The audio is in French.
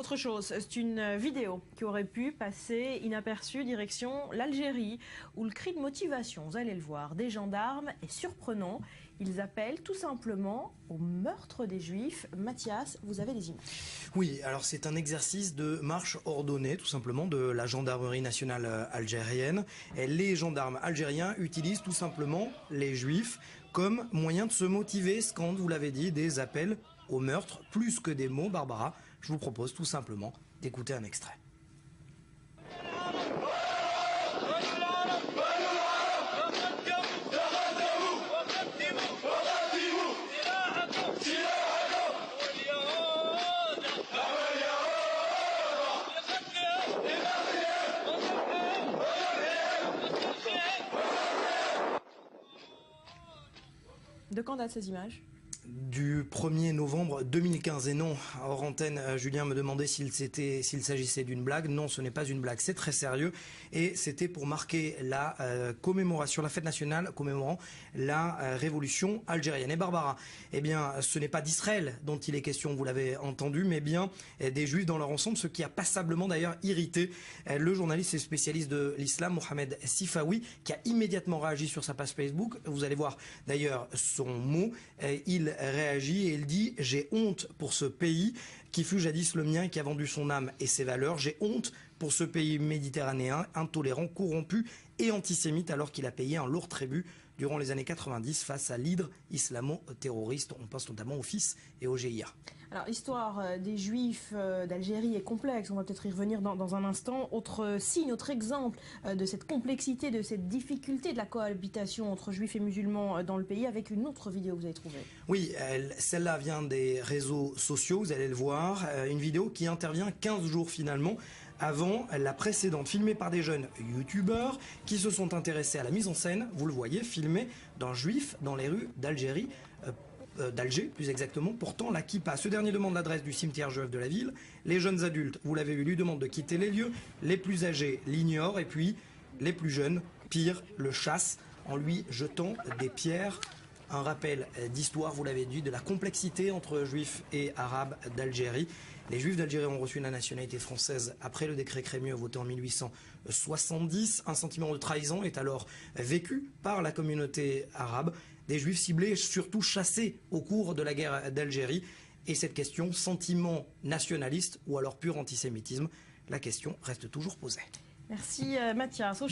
Autre chose, c'est une vidéo qui aurait pu passer inaperçue direction l'Algérie, où le cri de motivation, vous allez le voir, des gendarmes est surprenant. Ils appellent tout simplement au meurtre des Juifs. Mathias, vous avez des images. Oui, alors c'est un exercice de marche ordonnée, tout simplement, de la gendarmerie nationale algérienne. Et les gendarmes algériens utilisent tout simplement les Juifs comme moyen de se motiver, scandent, vous l'avez dit, des appels au meurtre, plus que des mots. Barbara, je vous propose tout simplement d'écouter un extrait. De quand datent ces images ? Du 1er novembre 2015. Et non, hors antenne, Julien me demandait s'il s'agissait d'une blague. Non, ce n'est pas une blague, c'est très sérieux. Et c'était pour marquer la commémoration, la fête nationale commémorant la révolution algérienne. Et Barbara, eh bien, ce n'est pas d'Israël dont il est question, vous l'avez entendu, mais bien des Juifs dans leur ensemble, ce qui a passablement d'ailleurs irrité le journaliste et spécialiste de l'islam, Mohamed Sifawi, qui a immédiatement réagi sur sa page Facebook. Vous allez voir d'ailleurs son mot. Il réagit et il dit « J'ai honte pour ce pays qui fut jadis le mien et qui a vendu son âme et ses valeurs. J'ai honte pour ce pays méditerranéen, intolérant, corrompu et antisémite alors qu'il a payé un lourd tribut durant les années 90 face à l'hydre islamo-terroriste. » On pense notamment au FIS et au GIA. Alors l'histoire des Juifs d'Algérie est complexe, on va peut-être y revenir dans un instant. Autre signe, autre exemple de cette complexité, de cette difficulté de la cohabitation entre Juifs et musulmans dans le pays, avec une autre vidéo que vous avez trouvée. Oui, celle-là vient des réseaux sociaux, vous allez le voir. Une vidéo qui intervient 15 jours finalement avant la précédente, filmée par des jeunes youtubeurs qui se sont intéressés à la mise en scène, vous le voyez, filmée d'un juif dans les rues d'Algérie, d'Alger plus exactement, portant la kippa. Ce dernier demande l'adresse du cimetière juif de la ville. Les jeunes adultes, vous l'avez vu, lui demandent de quitter les lieux. Les plus âgés l'ignorent et puis les plus jeunes, pire, le chassent en lui jetant des pierres. Un rappel d'histoire, vous l'avez dit, de la complexité entre juifs et arabes d'Algérie. Les juifs d'Algérie ont reçu la nationalité française après le décret Crémieux voté en 1870. Un sentiment de trahison est alors vécu par la communauté arabe. Des juifs ciblés, surtout chassés au cours de la guerre d'Algérie. Et cette question, sentiment nationaliste ou alors pur antisémitisme, la question reste toujours posée. Merci Mathias.